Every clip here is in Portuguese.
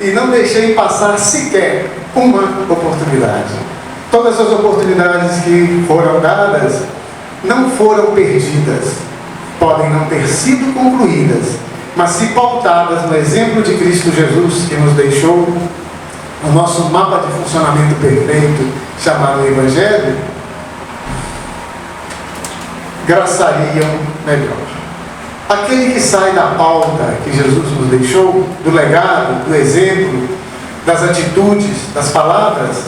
e não deixei passar sequer uma oportunidade. Todas as oportunidades que foram dadas não foram perdidas, podem não ter sido concluídas, mas se pautadas no exemplo de Cristo Jesus, que nos deixou o nosso mapa de funcionamento perfeito, chamado Evangelho, graçariam melhor. Aquele que sai da pauta que Jesus nos deixou, do legado, do exemplo, das atitudes, das palavras,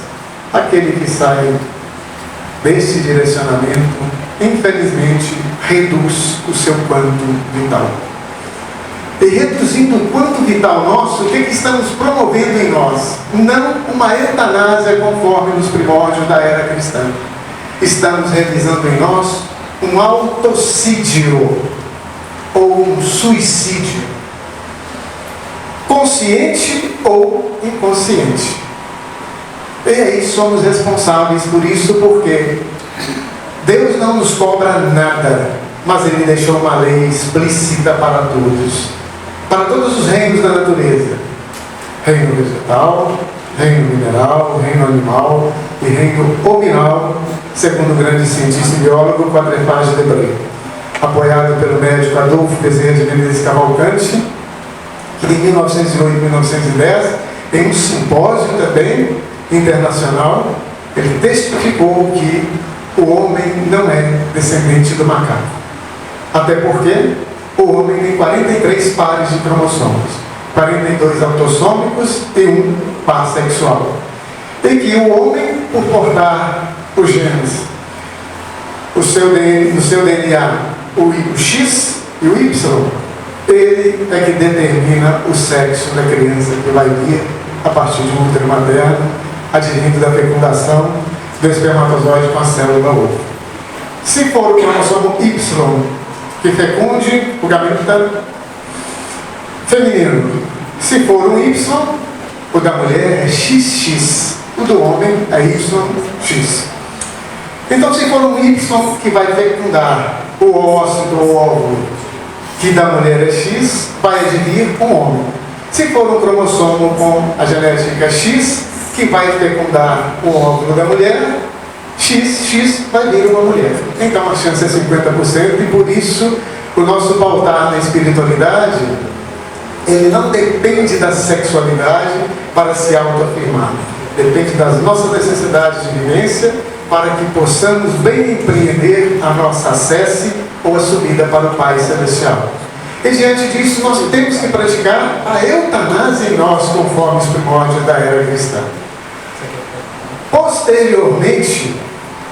aquele que sai desse direcionamento, infelizmente, reduz o seu quanto vital. E reduzindo o quanto vital nosso, o que estamos promovendo em nós? Não uma eutanásia conforme nos primórdios da era cristã. Estamos realizando em nós um autocídio ou um suicídio, consciente ou inconsciente. E aí somos responsáveis por isso, porque Deus não nos cobra nada, mas Ele deixou uma lei explícita para todos os reinos da natureza: reino vegetal, reino mineral, reino animal e reino hominal, segundo o grande cientista e biólogo Quadrefage de Brey, apoiado pelo médico Adolfo Bezerra de Menezes Cavalcante, que em 1908 e 1910, em um simpósio também internacional, ele testificou que o homem não é descendente do macaco. Até porque o homem tem 43 pares de cromossomos, 42 autossômicos e um par sexual. E que o homem, por portar os genes, no seu DNA, o X e o Y, ele é que determina o sexo da criança que vai vir a partir de um útero materno, advindo da fecundação do espermatozoide com a célula ovo. Se for o cromossomo Y que fecunde o gameta feminino, se for um Y, o da mulher é XX, o do homem é YX. Então, se for um Y que vai fecundar o óvulo ou o óvulo, que da mulher é X, vai advir um homem. Se for um cromossomo com a genética X, que vai fecundar o óvulo da mulher, XX vai vir uma mulher. Então a chance é 50%, e por isso o nosso pautar na espiritualidade, ele não depende da sexualidade para se autoafirmar. Depende das nossas necessidades de vivência para que possamos bem empreender a nossa acesse ou a subida para o Pai Celestial. E diante disso nós temos que praticar a eutanásia em nós, conforme os primórdios da era cristã. Posteriormente,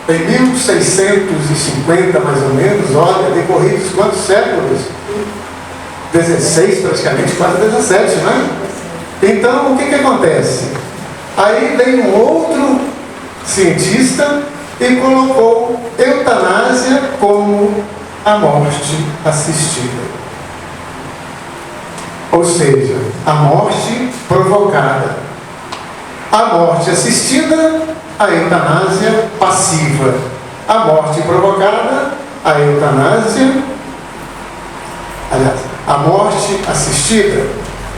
em 1650 mais ou menos, olha, decorridos quantos séculos? 16 praticamente, quase 17, né? Então, o que acontece? Aí veio um outro cientista e colocou eutanásia como a morte assistida. Ou seja, a morte provocada. A morte assistida, a eutanásia passiva. A morte provocada, a eutanásia. Aliás, a morte assistida,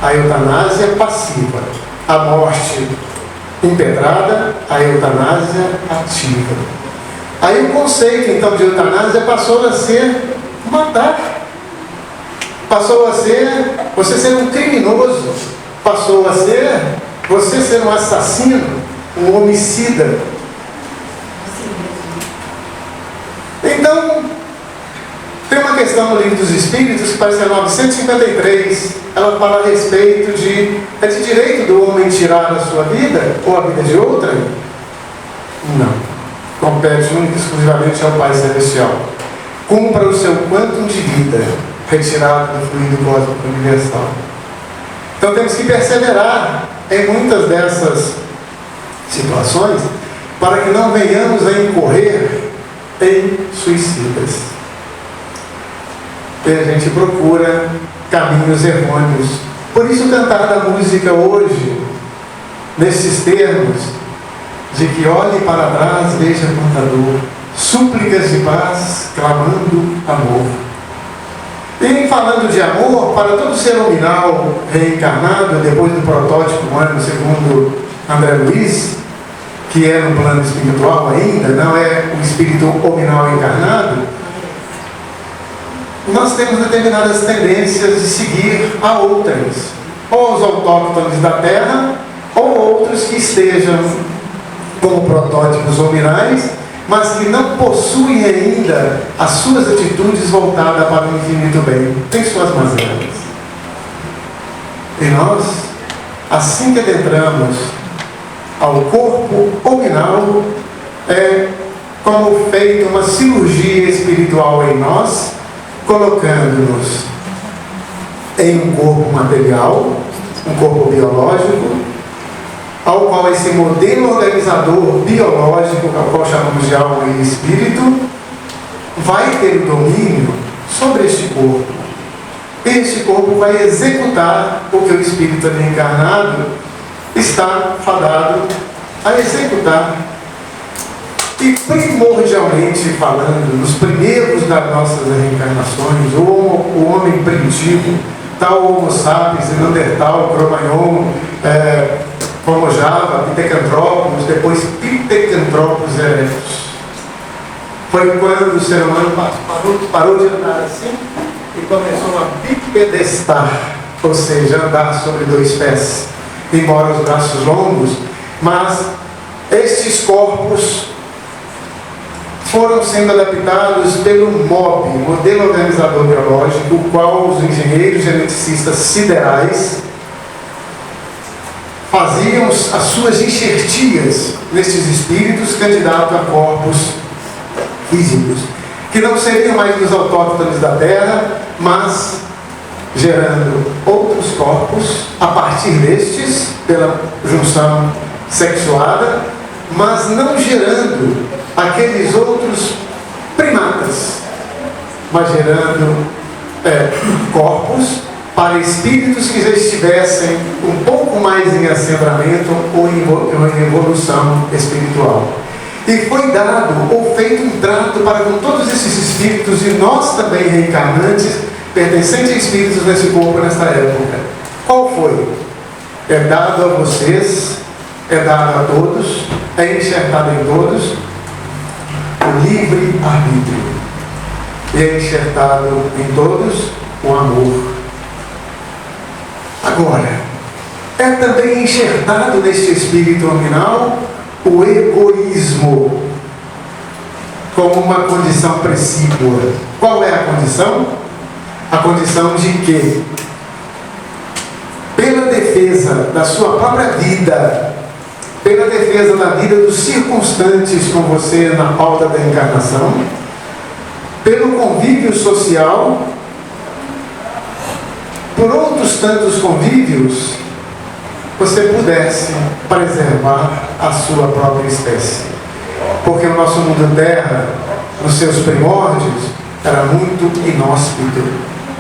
a eutanásia passiva. A morte impedrada, a eutanásia ativa. Aí o conceito então de eutanásia passou a ser matar. Passou a ser você ser um criminoso. Passou a ser você ser um assassino, um homicida. Então, tem uma questão no Livro dos Espíritos, que parece que é 953, ela fala a respeito de direito do homem tirar a sua vida, ou a vida de outra? Não. Compete única e exclusivamente ao Pai Celestial. Cumpra o seu quantum de vida, retirado do fluido cósmico universal. Então temos que perseverar em muitas dessas situações, para que não venhamos a incorrer em suicidas. E a gente procura caminhos errôneos. Por isso cantar a música hoje, nesses termos, de que olhe para trás, veja quanta dor, súplicas de paz, clamando amor. E falando de amor, para todo ser nominal reencarnado, depois do protótipo humano, segundo André Luiz, que é no plano espiritual ainda, não é o espírito nominal encarnado, nós temos determinadas tendências de seguir a outras, ou os autóctones da Terra, ou outros que estejam como protótipos nominais, mas que não possuem ainda as suas atitudes voltadas para o infinito bem, tem suas mazelas. E nós, assim que adentramos ao corpo nominal, é como feita uma cirurgia espiritual em nós, colocando-nos em um corpo material, um corpo biológico, ao qual esse modelo organizador biológico, ao qual chamamos de alma e espírito, vai ter o domínio sobre este corpo. Este corpo vai executar o que o espírito ali encarnado está fadado a executar. E primordialmente falando, nos primeiros das nossas reencarnações, o homem primitivo, tal Homo sapiens, Neandertal, Cro-Magnon, Homo Java, Pithecanthropus, depois Pithecanthropus erectus. Foi quando o ser humano parou de andar assim e começou a bipedestar, ou seja, andar sobre dois pés, embora os braços longos, mas estes corpos foram sendo adaptados pelo MOB, modelo organizador biológico, o qual os engenheiros geneticistas siderais faziam as suas enxertias nestes espíritos candidatos a corpos físicos, que não seriam mais dos autóctones da Terra, mas gerando outros corpos a partir destes, pela junção sexuada, mas não gerando aqueles outros primatas, mas gerando corpos para espíritos que já estivessem um pouco mais em assembramento ou em evolução espiritual. E foi dado ou feito um trato para com todos esses espíritos, e nós também reencarnantes, pertencentes a espíritos nesse corpo nesta época. Qual foi? É dado a vocês, é dado a todos, é enxertado em todos o livre-arbítrio. E é enxertado em todos o amor. Agora, é também enxertado neste espírito nominal o egoísmo como uma condição precípua. Qual é a condição? A condição de que, pela defesa da sua própria vida, pela defesa da vida dos circunstantes com você na pauta da encarnação, pelo convívio social, por outros tantos convívios, você pudesse preservar a sua própria espécie. Porque o nosso mundo Terra, nos seus primórdios, era muito inóspito,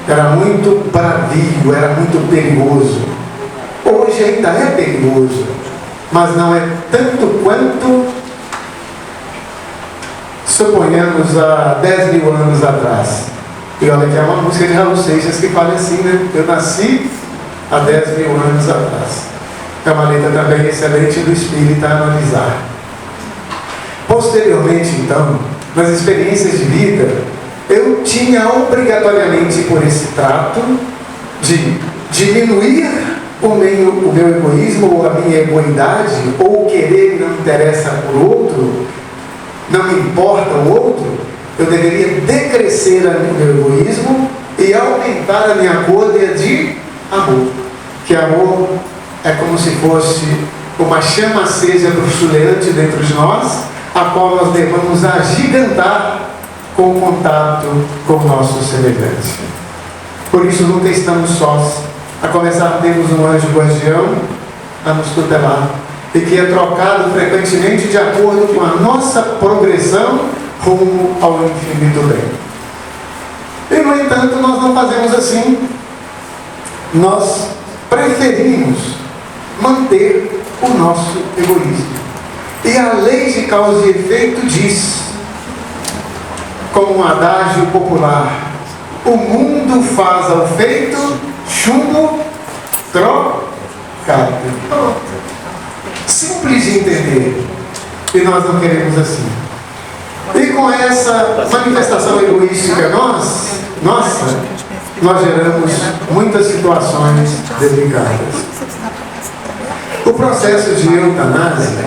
era muito bravio, era muito perigoso. Hoje ainda é perigoso, mas não é tanto quanto, suponhamos, há 10 mil anos atrás. E olha que é uma música de Raul Seixas que fala assim, né? Eu nasci há 10 mil anos atrás. É uma letra também excelente do espírito a analisar. Posteriormente, então, nas experiências de vida, eu tinha obrigatoriamente, por esse trato, de diminuir o meu egoísmo, ou a minha egoidade, ou o querer que não interessa por outro, não me importa o outro. Eu deveria decrescer o meu egoísmo e aumentar a minha côdea de amor. Que amor é como se fosse uma chama acesa bruxuleante dentro de nós, a qual nós devemos agigantar com o contato com o nosso semelhante. Por isso nunca estamos sós, a começar temos um anjo guardião a nos tutelar, e que é trocado frequentemente de acordo com a nossa progressão rumo ao infinito bem. E no entanto nós não fazemos assim. Nós preferimos manter o nosso egoísmo. E a lei de causa e efeito diz, como um adágio popular, o mundo faz ao feito chumbo trocado. Simples de entender. E nós não queremos assim. E com essa manifestação egoística nossa, nós geramos muitas situações delicadas. O processo de eutanásia,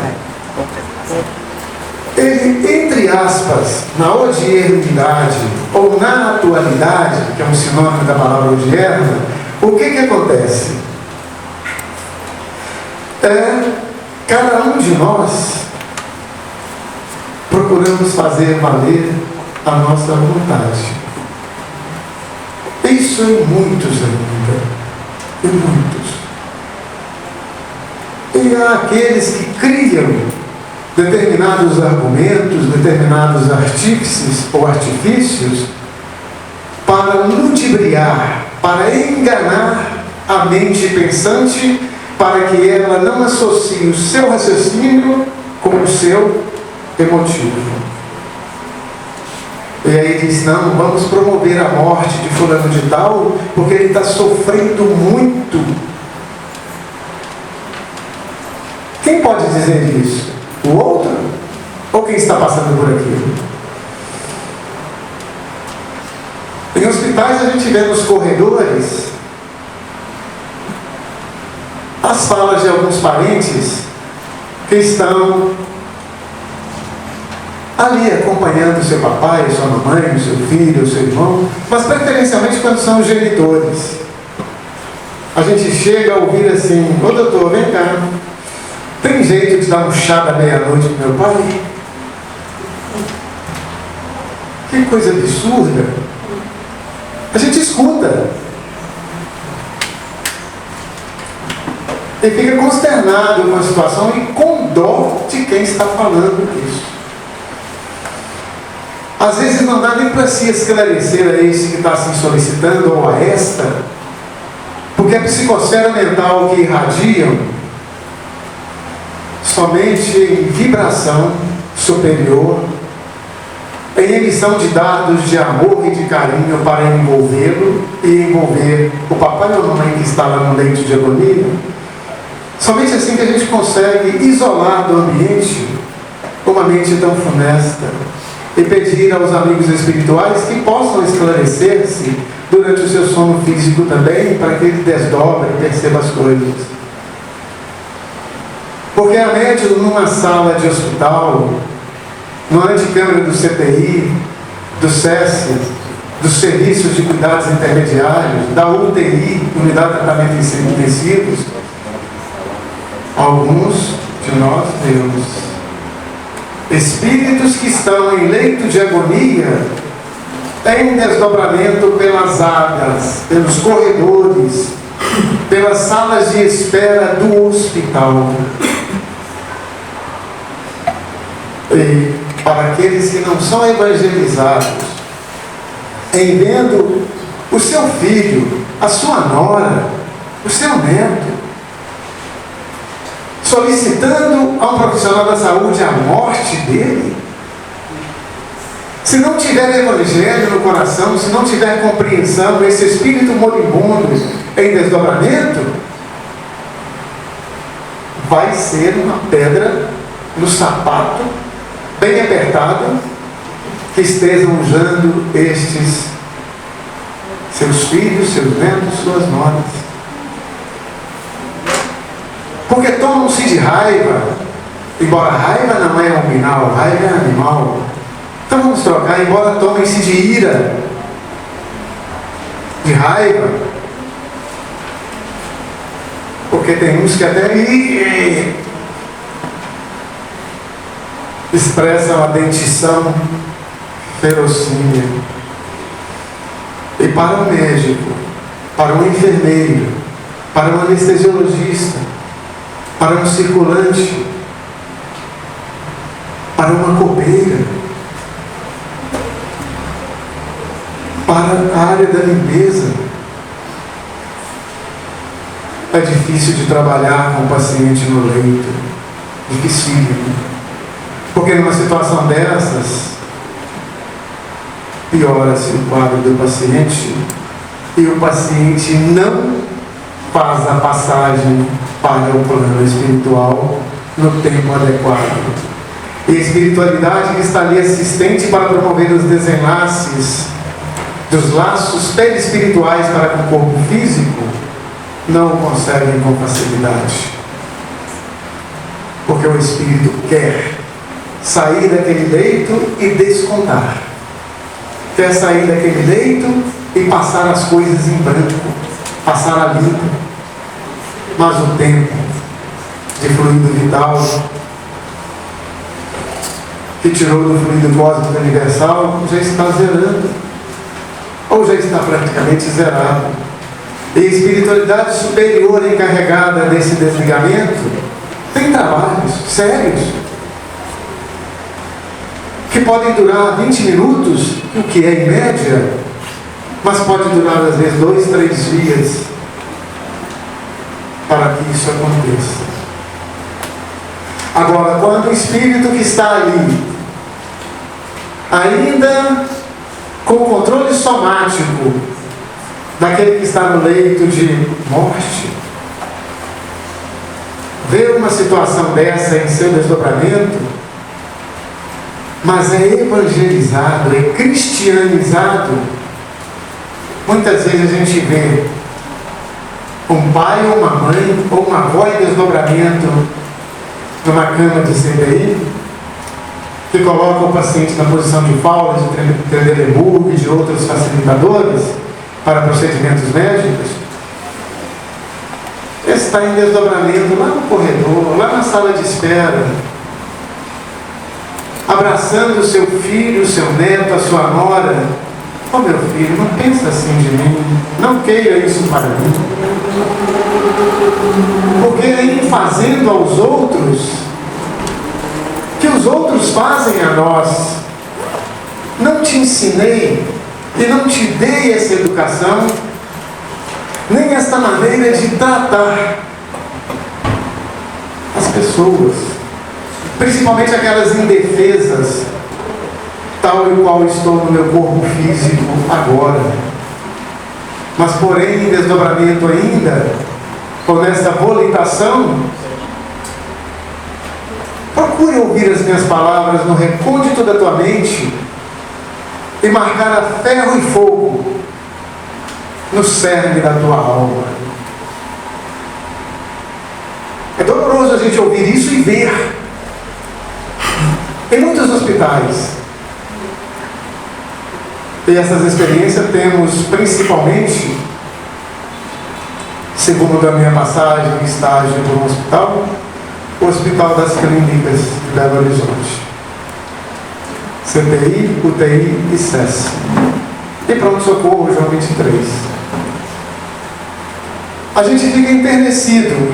ele, entre aspas, na odiernidade ou na atualidade, que é um sinônimo da palavra odierna, o que acontece? Cada um de nós procuramos fazer valer a nossa vontade. Isso em muitos ainda. Em muitos. E há aqueles que criam determinados argumentos, determinados artífices ou artifícios para ludibriar, para enganar a mente pensante, para que ela não associe o seu raciocínio com o seu emotivo. E aí diz, não, vamos promover a morte de fulano de tal, porque ele está sofrendo muito. Quem pode dizer isso? O outro? Ou quem está passando por aquilo? Em hospitais a gente vê nos corredores as falas de alguns parentes que estão ali acompanhando seu papai, sua mamãe, o seu filho, o seu irmão, mas preferencialmente quando são os genitores. A gente chega a ouvir assim, ô doutor, vem cá, tem jeito de dar um chá da meia-noite pro meu pai? Que coisa absurda. A gente escuta. E fica consternado com a situação e com dó de quem está falando isso. Às vezes não dá nem para se esclarecer a esse que está assim solicitando ou a esta, porque a psicosfera mental que irradiam somente em vibração superior, em emissão de dados de amor e de carinho para envolvê-lo e envolver o papai ou a mamãe que está lá no leito de agonia. Somente assim que a gente consegue isolar do ambiente uma mente tão funesta e pedir aos amigos espirituais que possam esclarecer-se durante o seu sono físico também, para que ele desdobre e perceba as coisas. Porque a médium numa sala de hospital, numa antecâmara do CTI, do SESC, dos serviços de cuidados intermediários, da UTI, Unidade de Tratamento Intensivos, alguns de nós vemos espíritos que estão em leito de agonia, em desdobramento pelas áreas, pelos corredores, pelas salas de espera do hospital. E para aqueles que não são evangelizados, em vendo o seu filho, a sua nora, o seu neto, solicitando a um profissional da saúde a morte dele, se não tiver evangelho no coração, se não tiver compreensão, esse espírito moribundo em desdobramento, vai ser uma pedra no sapato, bem apertada, que estejam usando estes seus filhos, seus netos, suas noras. Porque tomam-se de raiva, embora a raiva não é nominal, raiva é animal. Então vamos trocar, embora tomem-se de ira, de raiva, porque tem uns que até expressam a dentição ferocinha. E para o médico, para o enfermeiro, para o anestesiologista, para um circulante, para uma copeira, para a área da limpeza, é difícil de trabalhar com o paciente no leito, dificílimo, porque numa situação dessas, piora-se o quadro do paciente e o paciente não faz a passagem para o plano espiritual no tempo adequado. E a espiritualidade que está ali assistente para promover os desenlaces dos laços perispirituais para com o corpo físico, não o conseguem com facilidade. Porque o espírito quer sair daquele leito e descontar. Quer sair daquele leito e passar as coisas em branco, passar a limpo. Mas o tempo de fluido vital que tirou do fluido cósmico universal já está zerando, ou já está praticamente zerado. E a espiritualidade superior encarregada desse desligamento tem trabalhos sérios que podem durar 20 minutos, o que é em média, mas pode durar às vezes 2, 3 dias para que isso aconteça. Agora, quando o espírito que está ali, ainda com o controle somático daquele que está no leito de morte, vê uma situação dessa em seu desdobramento, mas é evangelizado, é cristianizado, muitas vezes a gente vê um pai ou uma mãe ou uma avó em desdobramento numa cama de CTI, que coloca o paciente na posição de Fowler, de Trendelenburg e de outros facilitadores para procedimentos médicos. Está em desdobramento lá no corredor, lá na sala de espera, abraçando o seu filho, o seu neto, a sua nora. Oh, meu filho, não pensa assim de mim, não queira isso para mim. Porque em fazendo aos outros, que os outros fazem a nós, não te ensinei e não te dei essa educação, nem esta maneira de tratar as pessoas, principalmente aquelas indefesas, tal e qual estou no meu corpo físico agora, mas porém em desdobramento ainda, com essa volitação. Procure ouvir as minhas palavras no recôndito da tua mente e marcar a ferro e fogo no cerne da tua alma. É doloroso a gente ouvir isso e ver. Em muitos hospitais, e essas experiências temos principalmente, segundo a minha passagem e estágio por um hospital, o Hospital das Clínicas de Belo Horizonte. CTI, UTI e SES. E pronto-socorro, João 23. A gente fica enternecido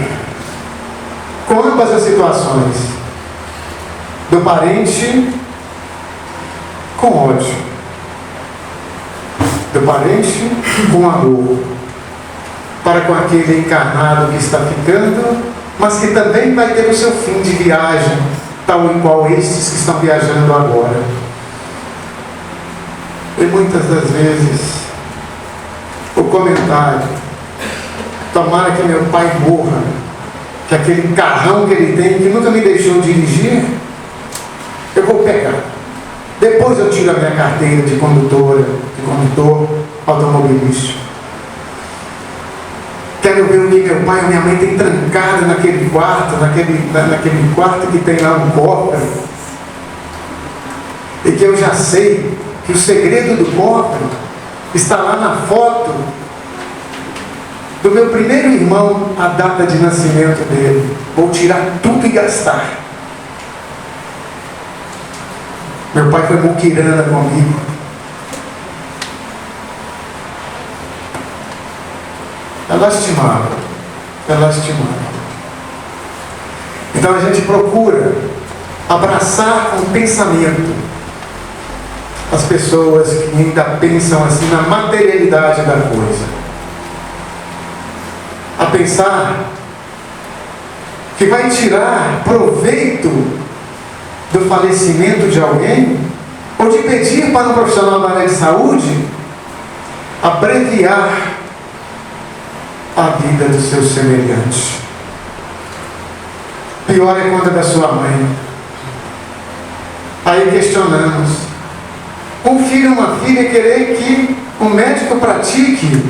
com ambas as situações. Do parente com ódio. Do parente com amor. Para com aquele encarnado que está ficando, mas que também vai ter o seu fim de viagem, tal e qual estes que estão viajando agora. E muitas das vezes, o comentário, tomara que meu pai morra, que aquele carrão que ele tem, que nunca me deixou dirigir, eu vou pegar. Depois eu tiro a minha carteira de condutor automobilístico. Quero ver o que meu pai ou minha mãe tem trancado naquele quarto que tem lá um cofre. E que eu já sei que o segredo do cofre está lá na foto do meu primeiro irmão, a data de nascimento dele. Vou tirar tudo e gastar. Meu pai foi muquirana comigo. É lastimável. É lastimável. Então a gente procura abraçar com pensamento as pessoas que ainda pensam assim na materialidade da coisa. A pensar que vai tirar proveito do falecimento de alguém ou de pedir para um profissional da área de saúde abreviar a vida do seu semelhante. Pior é quando é da sua mãe. Aí questionamos: um filho ou uma filha querer que um médico pratique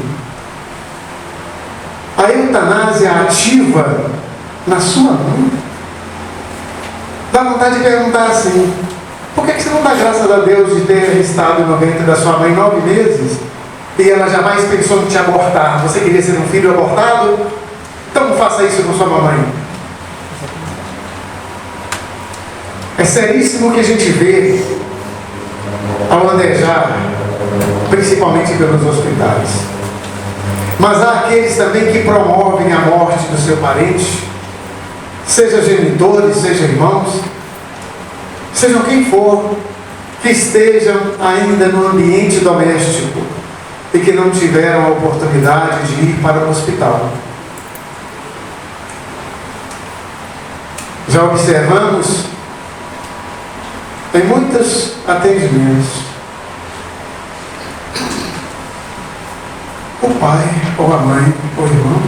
a eutanásia ativa na sua mãe? Dá vontade de perguntar assim: por que você não dá graças a Deus de ter estado no ventre da sua mãe 9 meses e ela jamais pensou em te abortar? Você queria ser um filho abortado? Então não faça isso com sua mamãe. É seríssimo o que a gente vê ao andejar, principalmente pelos hospitais. Mas há aqueles também que promovem a morte do seu parente, seja genitores, seja irmãos, sejam quem for, que estejam ainda no ambiente doméstico e que não tiveram a oportunidade de ir para o hospital. Já observamos em muitos atendimentos o pai, ou a mãe, ou o irmão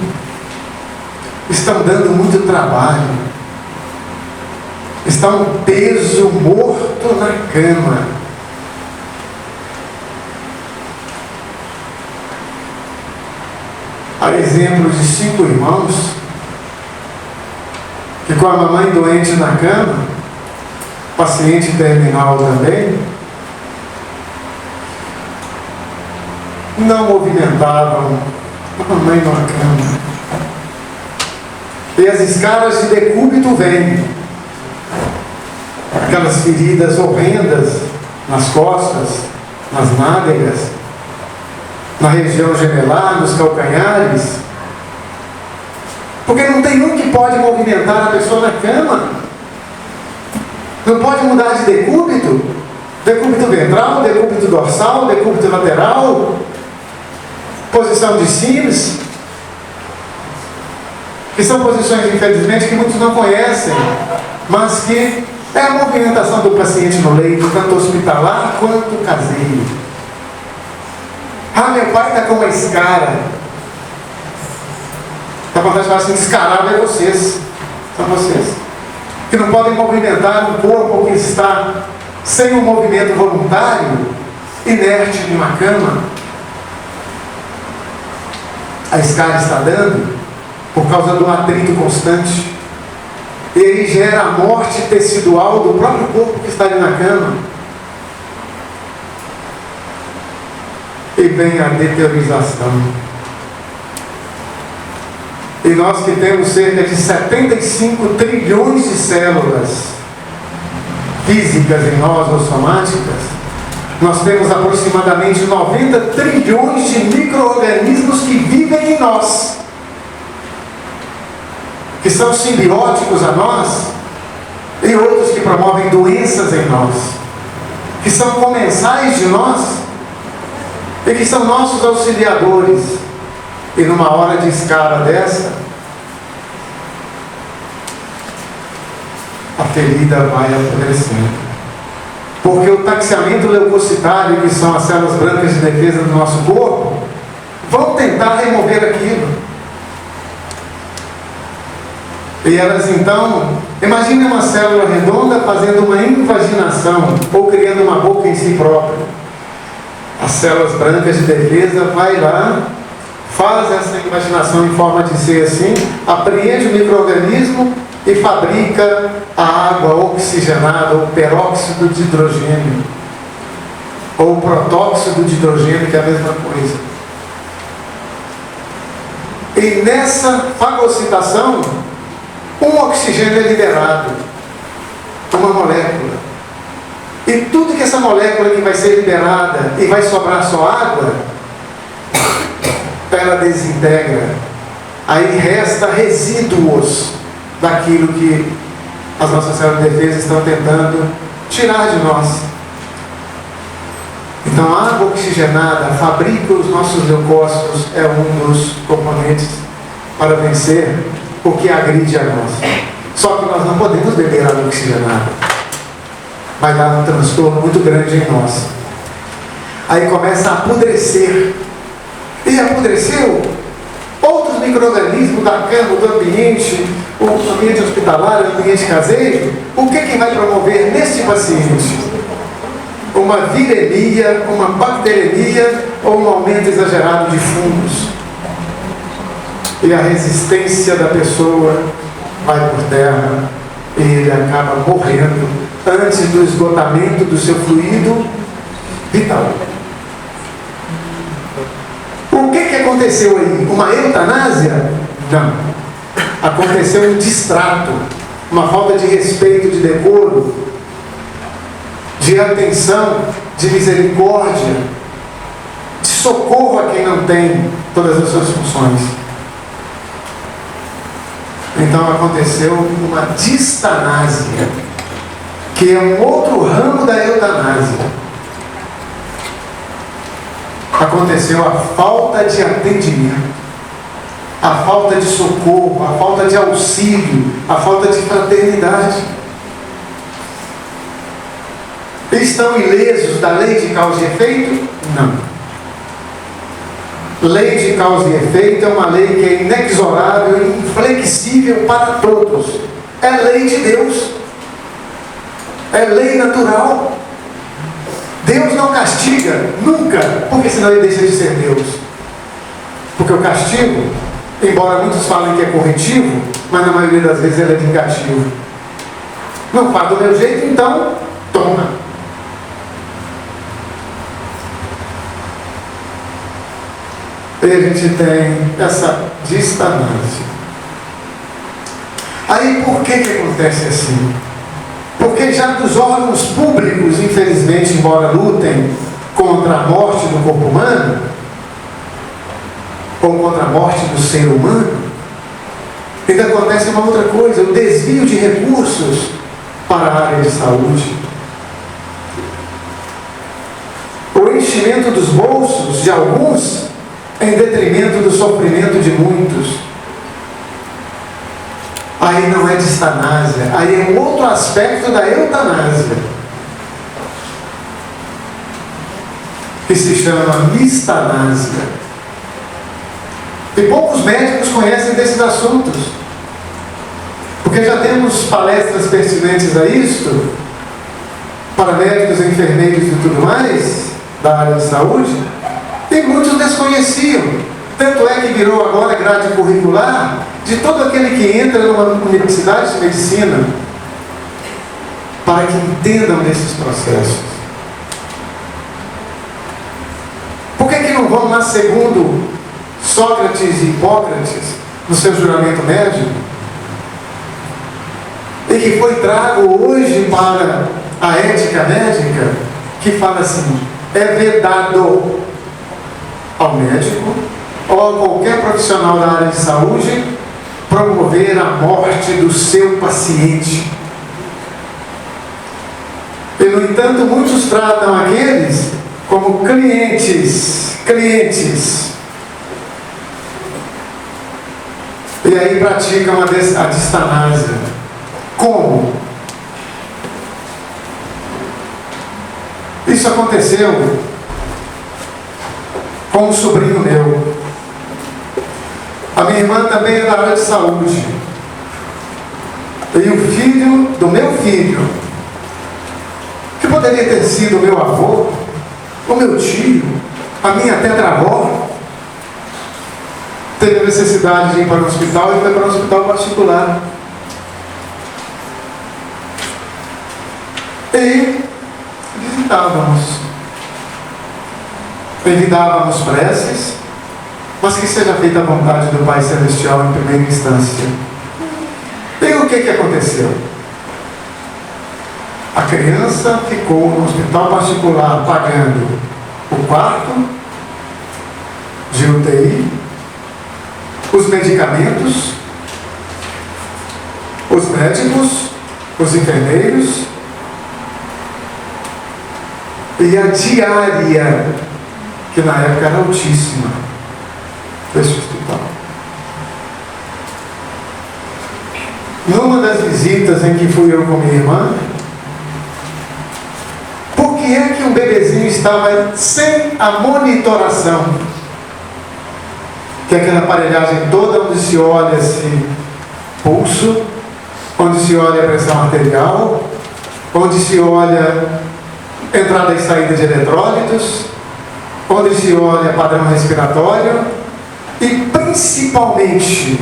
estão dando muito trabalho, está um peso morto na cama. Há exemplos de 5 irmãos que, com a mamãe doente na cama, paciente terminal também, não movimentavam a mamãe na cama. E as escalas de decúbito vêm, aquelas feridas horrendas nas costas, nas nádegas, na região gemelar, nos calcanhares, porque não tem um que pode movimentar a pessoa na cama. Não pode mudar de decúbito, decúbito ventral, decúbito dorsal, decúbito lateral, posição de Sims, que são posições, infelizmente, que muitos não conhecem, mas que é a movimentação do paciente no leito, tanto hospitalar quanto caseiro. Ah, meu pai está com uma escara. Dá vontade de falar assim: descarado é vocês, são vocês, que não podem movimentar um corpo que está sem um movimento voluntário, inerte em uma cama. A escara está dando por causa do atrito constante, e aí gera a morte tecidual do próprio corpo que está ali na cama, e vem a deteriorização. E nós que temos cerca de 75 trilhões de células físicas em nós ou somáticas, nós temos aproximadamente 90 trilhões de micro-organismos que vivem em nós, que são simbióticos a nós, e outros que promovem doenças em nós, que são comensais de nós e que são nossos auxiliadores. E numa hora de escala dessa, a ferida vai apodrecendo, porque o taxiamento leucocitário, que são as células brancas de defesa do nosso corpo, vão tentar remover aquilo. E elas então, imagine uma célula redonda fazendo uma invaginação ou criando uma boca em si própria. As células brancas de defesa vai lá, faz essa invaginação em forma de ser assim, apreende o micro-organismo e fabrica a água oxigenada, ou peróxido de hidrogênio, ou protóxido de hidrogênio, que é a mesma coisa. E nessa fagocitação, um oxigênio é liberado, uma molécula. E tudo que essa molécula que vai ser liberada e vai sobrar só água, ela desintegra. Aí resta resíduos daquilo que as nossas células de defesa estão tentando tirar de nós. Então a água oxigenada fabrica os nossos leucócitos, é um dos componentes para vencer o que agride a nós. Só que nós não podemos beber água oxigenada. vai dar um transtorno muito grande em nós. Aí começa a apodrecer. E apodreceu outros micro-organismos da cama, do ambiente, o ambiente hospitalar, o ambiente caseiro. O que vai promover nesse paciente? Uma viremia, uma bacteremia ou um aumento exagerado de fungos. E a resistência da pessoa vai por terra e ele acaba morrendo antes do esgotamento do seu fluido vital. O que aconteceu aí? Uma eutanásia? Não. Aconteceu um distrato, uma falta de respeito, de decoro, de atenção, de misericórdia, de socorro a quem não tem todas as suas funções. Então aconteceu uma distanásia, que é um outro ramo da eutanásia. Aconteceu a falta de atendimento, a falta de socorro, a falta de auxílio, a falta de fraternidade. Estão ilesos da lei de causa e efeito? Não. Lei de causa e efeito é uma lei que é inexorável e inflexível para todos. É lei de Deus. É lei natural. Deus não castiga, nunca, porque senão ele deixa de ser Deus. Porque o castigo, embora muitos falem que é corretivo, mas na maioria das vezes ele é vingativo. Não faz do meu jeito, então toma. E a gente tem essa distanância. Aí por que acontece assim? Porque já dos órgãos públicos, infelizmente, embora lutem contra a morte do corpo humano, ou contra a morte do ser humano, ainda acontece uma outra coisa, o desvio de recursos para a área de saúde. O enchimento dos bolsos de alguns em detrimento do sofrimento de muitos. Aí não é distanásia, aí é um outro aspecto da eutanásia, que se chama mistanásia. E poucos médicos conhecem desses assuntos, porque já temos palestras pertinentes a isto, para médicos, enfermeiros e tudo mais, da área de saúde, e muitos desconheciam. Tanto é que virou agora grade curricular de todo aquele que entra numa universidade de medicina, para que entendam desses processos. Por que não vão lá segundo Sócrates e Hipócrates no seu juramento médico? E que foi trago hoje para a ética médica, que fala assim: é vedado ao médico ou a qualquer profissional da área de saúde promover a morte do seu paciente. E, no entanto, muitos tratam aqueles como clientes. E aí praticam a distanásia. Como? Isso aconteceu com um sobrinho meu. A minha irmã também é da área de saúde. E o filho do meu filho, que poderia ter sido o meu avô, o meu tio, a minha tetravó, teve a necessidade de ir para o hospital e foi para um hospital particular. E envidávamos preces, mas que seja feita a vontade do Pai Celestial em primeira instância. E o que aconteceu? A criança ficou no hospital particular pagando o quarto de UTI, os medicamentos, os médicos, os enfermeiros e a diária, que na época era altíssima, desse hospital. Numa das visitas em que fui eu com minha irmã, que é que um bebezinho estava sem a monitoração? Que é aquela aparelhagem toda onde se olha esse pulso, onde se olha a pressão arterial, onde se olha entrada e saída de eletrólitos, onde se olha padrão respiratório e principalmente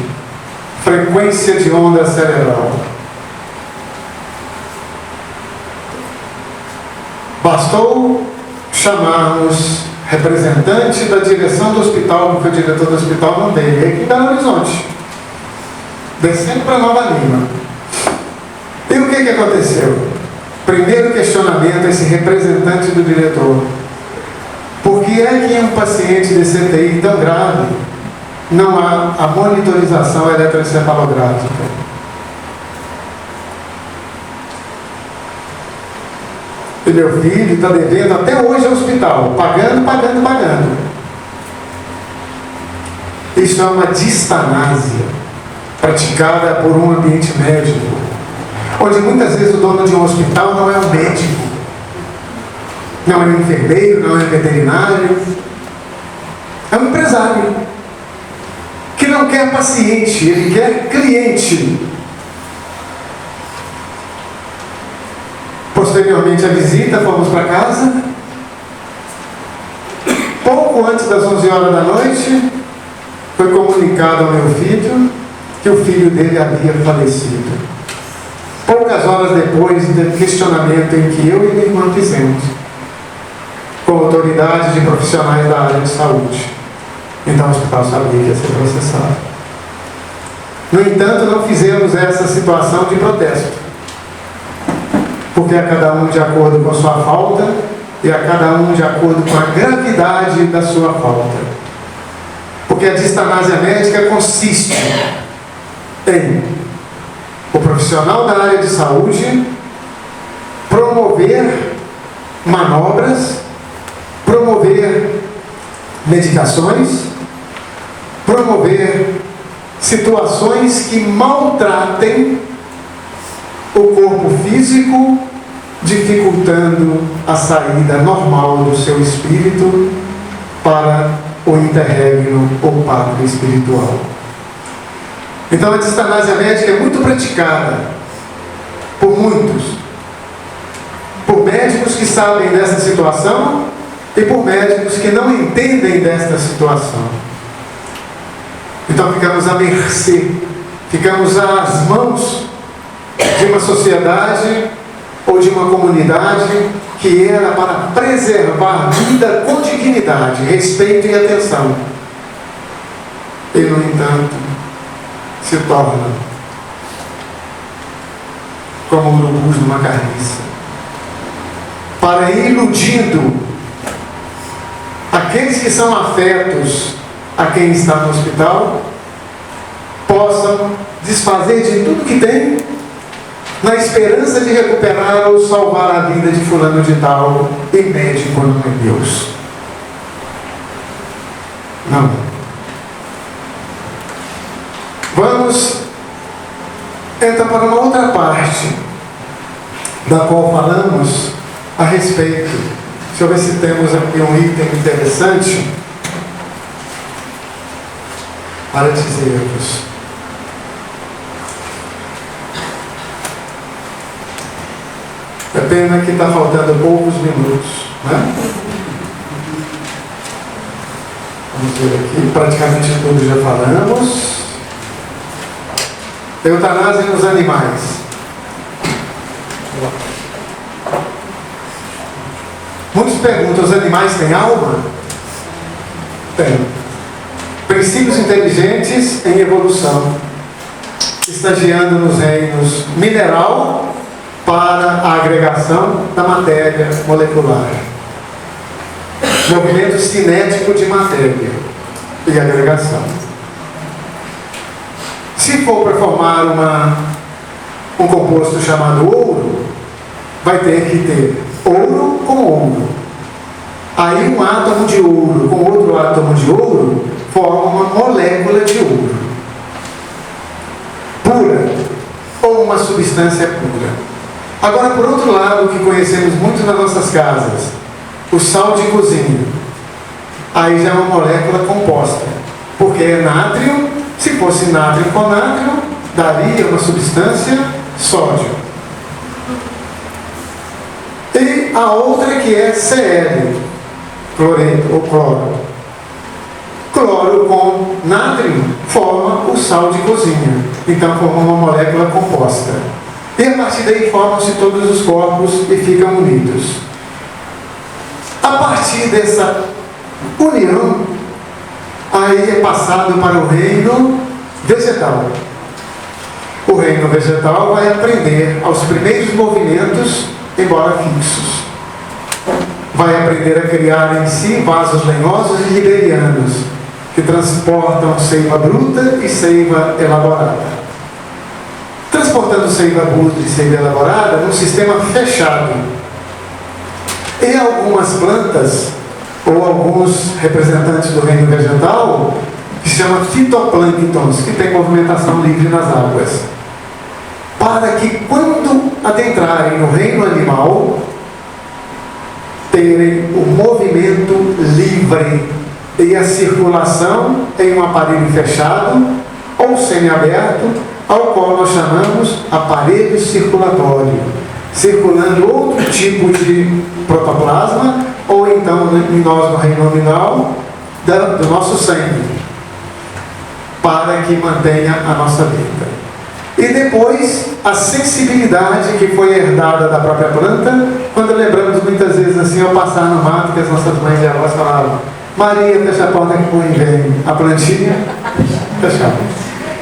frequência de onda cerebral. Bastou chamarmos representante da direção do hospital, porque o diretor do hospital não veio, aqui em Belo Horizonte, descendo para Nova Lima. E o que aconteceu? Primeiro questionamento a esse representante do diretor: por que é que em um paciente de CTI tão grave não há a monitorização eletroencefalográfica? E meu filho está devendo até hoje ao hospital, pagando. Isso é uma distanásia praticada por um ambiente médico, onde muitas vezes o dono de um hospital não é um médico, não é um enfermeiro, não é um veterinário, é um empresário que não quer paciente, ele quer cliente. Posteriormente à visita, fomos para casa. Pouco antes das 11 horas da noite, foi comunicado ao meu filho que o filho dele havia falecido. Poucas horas depois do questionamento em que eu e minha irmã fizemos com autoridades de profissionais da área de saúde. Então o hospital sabia que ia ser processado. No entanto, não fizemos essa situação de protesto, porque a cada um de acordo com a sua falta e a cada um de acordo com a gravidade da sua falta. Porque a distanásia médica consiste em o profissional da área de saúde promover manobras, promover medicações, promover situações que maltratem o corpo físico, dificultando a saída normal do seu espírito para o interregno ou pátria espiritual. Então a distanásia médica é muito praticada por muitos, por médicos que sabem dessa situação e por médicos que não entendem desta situação. Então ficamos à mercê, ficamos às mãos de uma sociedade ou de uma comunidade que era para preservar a vida com dignidade, respeito e atenção. E, no entanto, se torna como urubus numa carniça, para ir iludindo aqueles que são afetos a quem está no hospital, possam desfazer de tudo que tem na esperança de recuperar ou salvar a vida de fulano de tal, e médico não é Deus. Não. Vamos então para uma outra parte, da qual falamos a respeito. Deixa eu ver se temos aqui um item interessante para dizer-vos. É pena que está faltando poucos minutos, né? Vamos ver aqui, praticamente tudo já falamos. Eutanásia nos animais. Muitos perguntam: os animais têm alma? Tem. Princípios inteligentes em evolução, estagiando nos reinos mineral para a agregação da matéria molecular. Movimento cinético de matéria e agregação. Se for para formar um composto chamado ouro, vai ter que ter ouro com ouro. Aí um átomo de ouro com outro átomo de ouro forma uma molécula de ouro pura, ou uma substância pura. Agora, por outro lado, que conhecemos muito nas nossas casas, o sal de cozinha. Aí já é uma molécula composta, porque é nátrio. Se fosse nátrio com nátrio, daria uma substância sódio. E a outra que é Cl, cloreto ou cloro. Cloro com nátrio forma o sal de cozinha. Então forma uma molécula composta. E a partir daí formam-se todos os corpos e ficam unidos. A partir dessa união, aí é passado para o reino vegetal. O reino vegetal vai aprender aos primeiros movimentos, embora fixos. Vai aprender a criar em si vasos lenhosos e ribeirinhos, que transportam seiva bruta e seiva elaborada. Transportando seiva bruta e seiva elaborada num sistema fechado. E algumas plantas, ou alguns representantes do reino vegetal, que se chama fitoplânctons, que tem movimentação livre nas águas. Para que quando adentrarem no reino animal, terem o movimento livre e a circulação em um aparelho fechado ou semiaberto, ao qual nós chamamos aparelho circulatório, circulando outro tipo de protoplasma, ou então em nós no reino animal, do nosso sangue, para que mantenha a nossa vida. E depois, a sensibilidade que foi herdada da própria planta, quando lembramos muitas vezes assim, ao passar no mato, que as nossas mães e avós falavam: Maria, fecha a porta que põe vem. A plantinha, fechava.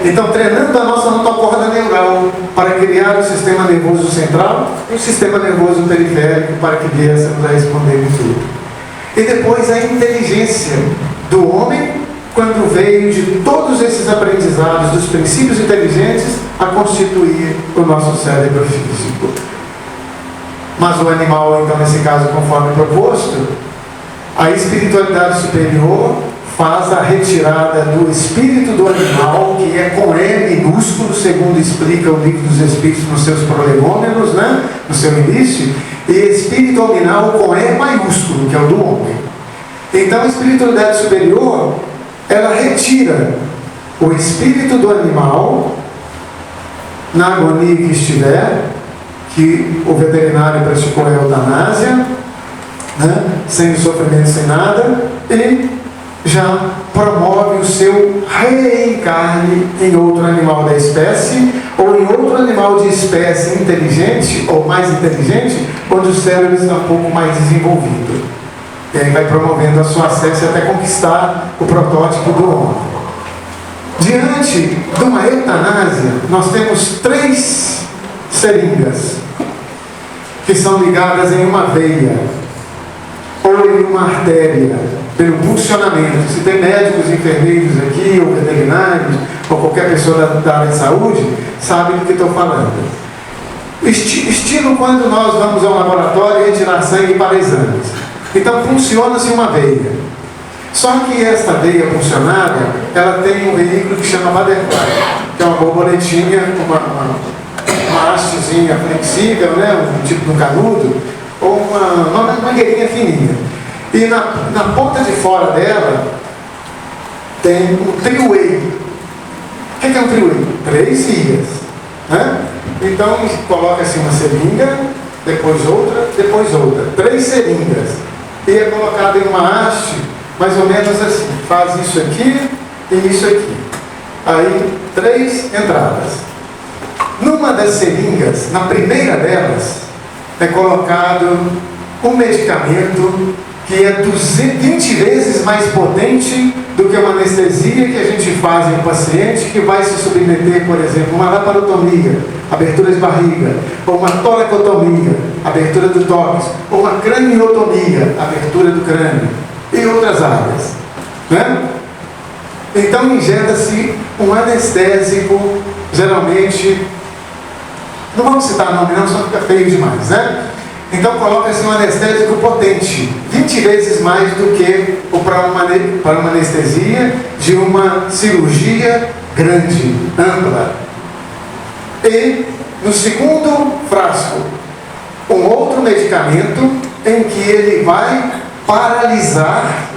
Então, treinando a nossa notocorda neural para criar o sistema nervoso central e o sistema nervoso periférico para que viéssemos a responder em tudo. E depois a inteligência do homem, quando veio de todos esses aprendizados, dos princípios inteligentes, a constituir o nosso cérebro físico. Mas o animal, então, nesse caso, conforme proposto, a espiritualidade superior faz a retirada do espírito do animal, que é com E minúsculo, segundo explica o livro dos Espíritos nos seus prolegômenos, né? No seu início, e espírito animal com E maiúsculo, que é o do homem. Então, a espiritualidade superior, ela retira o espírito do animal, na agonia que estiver, que o veterinário praticou a eutanásia, né? Sem sofrimento, sem nada, e já promove o seu reencarne em outro animal da espécie, ou em outro animal de espécie inteligente, ou mais inteligente, onde o cérebro está um pouco mais desenvolvido. E aí vai promovendo a sua acesso até conquistar o protótipo do homem. Diante de uma eutanásia, nós temos 3 seringas, que são ligadas em uma veia, ou em uma artéria, pelo funcionamento. Se tem médicos, enfermeiros aqui, ou veterinários, ou qualquer pessoa da área de saúde, sabe do que estou falando. Estilo quando nós vamos ao laboratório retirar sangue para exames. Então funciona-se uma veia. Só que esta veia funcionária, ela tem um veículo que chama butterfly, que é uma borboletinha, uma hastezinha flexível, né? Um tipo de um canudo, ou uma mangueirinha fininha. E na ponta de fora dela tem um three-way. O que é um three-way? 3 vias, né? Então coloca-se uma seringa, depois outra, 3 seringas. E é colocado em uma haste, mais ou menos assim. Faz isso aqui e isso aqui. Aí 3 entradas. Numa das seringas, na primeira delas, é colocado um medicamento que é 20 vezes mais potente do que uma anestesia que a gente faz em um paciente que vai se submeter, por exemplo, uma laparotomia, abertura de barriga, ou uma toracotomia, abertura do tórax, ou uma craniotomia, abertura do crânio, e outras áreas, né? Então injeta-se um anestésico, geralmente, não vamos citar nome não, só fica feio demais, né? Então coloca-se um anestésico potente, 20 vezes mais do que para uma anestesia de uma cirurgia grande, ampla. E no segundo frasco um outro medicamento em que ele vai paralisar,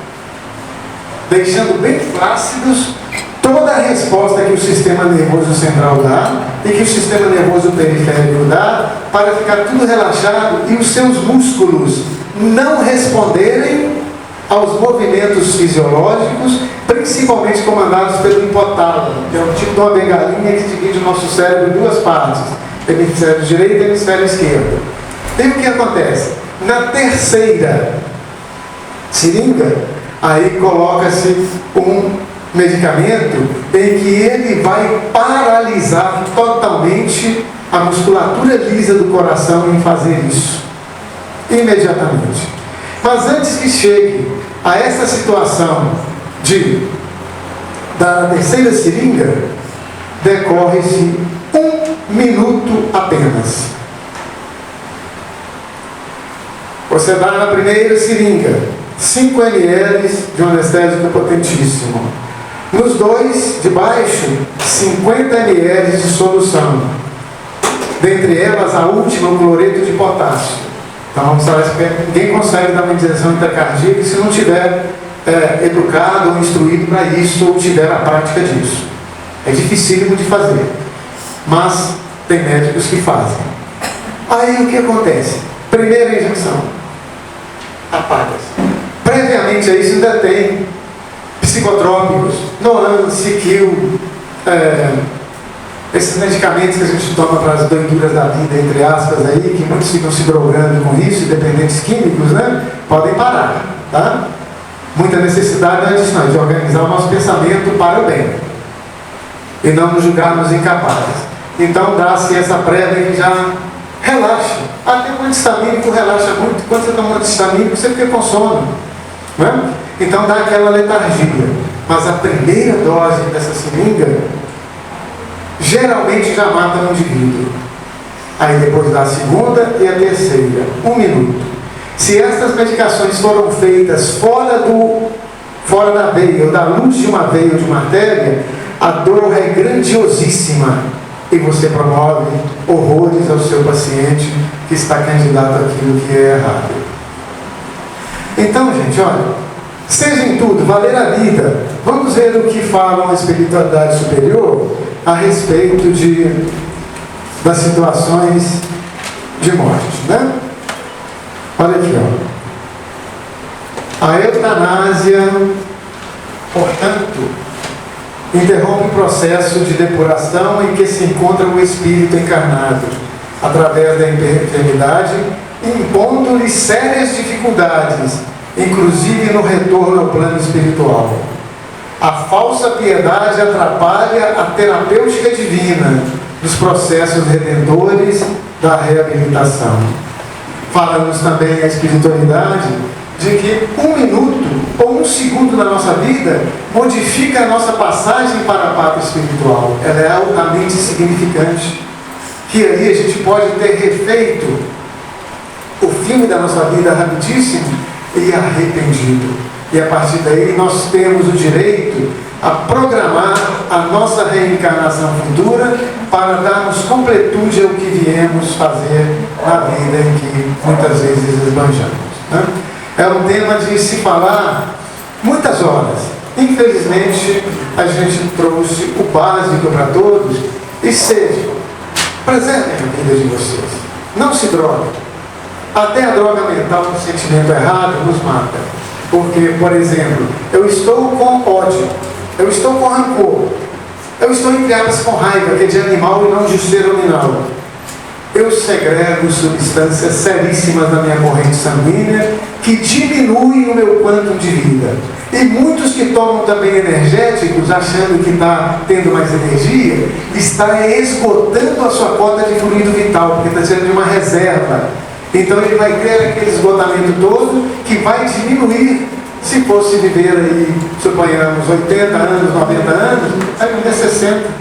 deixando bem flácidos toda a resposta que o sistema nervoso central dá e que o sistema nervoso periférico dá, para ficar tudo relaxado e os seus músculos não responderem aos movimentos fisiológicos, principalmente comandados pelo hipotálamo, que é um tipo de uma bengalinha que divide o nosso cérebro em duas partes, hemisfério direito e hemisfério esquerdo. E o que acontece? Na terceira seringa, aí coloca-se um medicamento em que ele vai paralisar totalmente a musculatura lisa do coração em fazer isso, imediatamente. Mas antes que chegue a essa situação da terceira seringa, decorre-se 1 minuto apenas. Você dá na primeira seringa 5 ml de um anestésico potentíssimo. Nos dois de baixo, 50 ml de solução. Dentre elas, a última, o cloreto de potássio. Então, ninguém consegue dar uma injeção intracardíaca se não tiver educado ou instruído para isso, ou tiver a prática disso. É dificílimo de fazer, mas tem médicos que fazem. Aí o que acontece? Primeira injeção, apaga-se. Previamente a isso ainda tem psicotrópicos, Noan, Siquil, esses medicamentos que a gente toma para as doiduras da vida, entre aspas, aí, que muitos ficam se drogando com isso, dependentes químicos, né? Podem parar, tá? Muita necessidade não é disso, não, de organizar o nosso pensamento para o bem e não nos julgarmos incapazes. Então dá-se essa prévia que já relaxa. Até o antistamínico relaxa muito. Quando você toma um antistamínico, você fica com sono, não é? Então dá aquela letargia. Mas a primeira dose dessa seringa geralmente já mata um indivíduo. Aí depois dá a segunda e a terceira, 1 minuto. Se essas medicações foram feitas fora da veia, ou da luz de uma veia ou de uma artéria, a dor é grandiosíssima e você promove horrores ao seu paciente que está candidato àquilo que é errado. Então, gente, olha, seja em tudo, valer a vida. Vamos ver o que falam a espiritualidade superior a respeito das situações de morte, né? Olha aqui, ó. A eutanásia, portanto, interrompe o processo de depuração em que se encontra o espírito encarnado, através da enfermidade, impondo-lhe sérias dificuldades, inclusive no retorno ao plano espiritual. A falsa piedade atrapalha a terapêutica divina dos processos redentores da reabilitação. Fala-nos também a espiritualidade de que 1 minuto ou 1 segundo da nossa vida modifica a nossa passagem para a pátria espiritual. Ela é altamente significante. Que ali a gente pode ter refeito o filme da nossa vida rapidíssimo e arrependido. E a partir daí nós temos o direito a programar a nossa reencarnação futura para darmos completude ao que viemos fazer na vida em que muitas vezes esbanjamos, né? É um tema de se falar muitas horas. Infelizmente, a gente trouxe o básico para todos e seja, preservem a vida de vocês. Não se droguem. Até a droga mental, um sentimento errado, nos mata. Porque, por exemplo, eu estou com ódio, eu estou com rancor, eu estou entre aspas com raiva, que é de animal e não de ser nominal. Eu segrego substâncias seríssimas na minha corrente sanguínea que diminuem o meu quantum de vida. E muitos que tomam também energéticos, achando que está tendo mais energia, está esgotando a sua cota de fluido vital, porque está sendo de uma reserva. Então ele vai ter aquele esgotamento todo que vai diminuir. Se fosse viver aí, suponhamos, 80 anos, 90 anos, vai viver 60.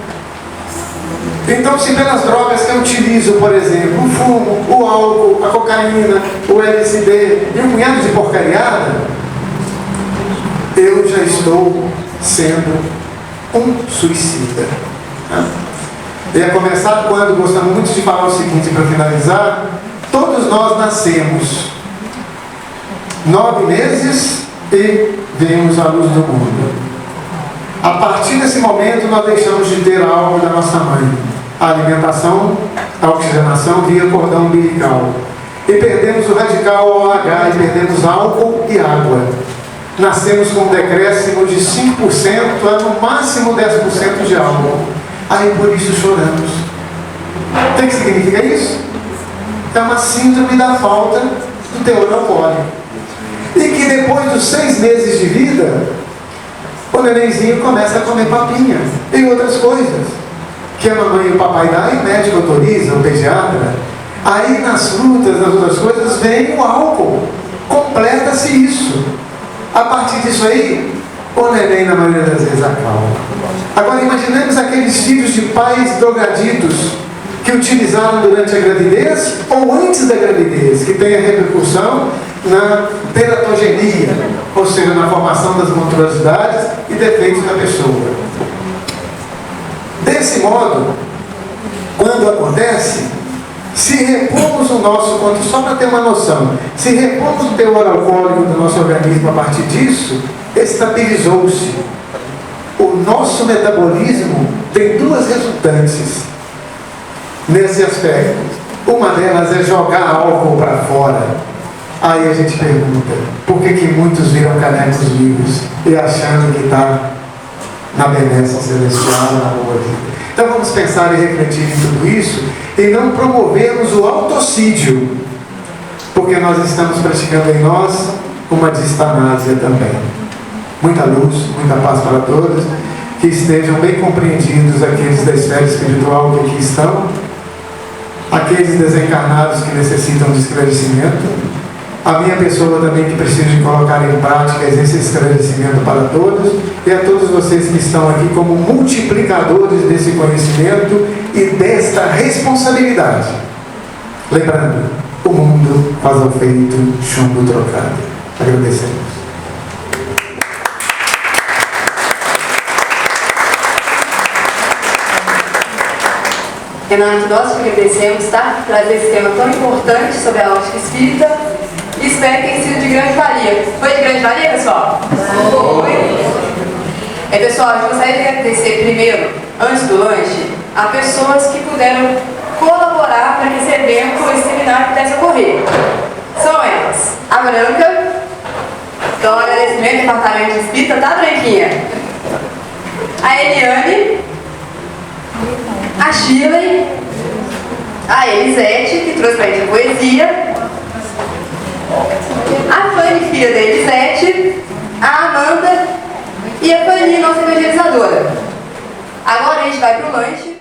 Então, se pelas drogas que eu utilizo, por exemplo, o fumo, o álcool, a cocaína, o LSD e um punhado de porcariada, eu já estou sendo um suicida. E a começar quando gostamos muito de falar o seguinte, para finalizar, Todos nós nascemos 9 meses e vemos a luz do mundo. A partir desse momento nós deixamos de ter algo da nossa mãe, a alimentação, a oxigenação via cordão umbilical, e perdemos o radical OH, e perdemos álcool e água. Nascemos com um decréscimo de 5% a no máximo 10% de álcool. Aí por isso choramos. O que significa isso? É uma síndrome da falta do teor alcoólico. E que depois dos 6 meses de vida, o nenenzinho começa a comer papinha e outras coisas que a mamãe e o papai dá, e o médico autoriza, o pediatra. Aí nas frutas, nas outras coisas, vem o álcool. Completa-se isso. A partir disso aí, o neném na maioria das vezes acalma. Agora imaginemos aqueles filhos de pais drogaditos que utilizaram durante a gravidez ou antes da gravidez, que tem a repercussão na teratogenia, ou seja, na formação das monstruosidades e defeitos da pessoa. Desse modo, quando acontece, se repomos o nosso, só para ter uma noção, se repomos o teor alcoólico do nosso organismo a partir disso, estabilizou-se. O nosso metabolismo tem 2 resultantes nesse aspecto. Uma delas é jogar álcool para fora. Aí a gente pergunta, por que muitos viram canecos vivos e achando que está na benção celestial, na boa vida? Então vamos pensar e refletir em tudo isso e não promovermos o autocídio, porque nós estamos praticando em nós uma distanásia também. Muita luz, muita paz para todos, que estejam bem compreendidos aqueles da esfera espiritual que aqui estão, aqueles desencarnados que necessitam de esclarecimento, a minha pessoa também que precisa de colocar em prática esse esclarecimento para todos, e a todos vocês que estão aqui como multiplicadores desse conhecimento e desta responsabilidade. Lembrando, o mundo faz ao feito chumbo trocado. Agradecemos. Renato, nós te agradecemos, tá? Trazer esse tema tão importante sobre a ótica espírita. E espero que tenha sido de grande valia. Foi de grande valia, pessoal? Foi. Pessoal, eu gostaria de agradecer primeiro, antes do lanche, a pessoas que puderam colaborar para que esse evento, esse seminário pudesse ocorrer. São elas: a Branca, então agradecimento ao Departamento de Espírita, tá, Branquinha? A Eliane, a Shirley, a Elisete, que trouxe pra gente a poesia, a Fanny, filha da Elisete, a Amanda e a Fanny, nossa evangelizadora. Agora a gente vai pro lanche.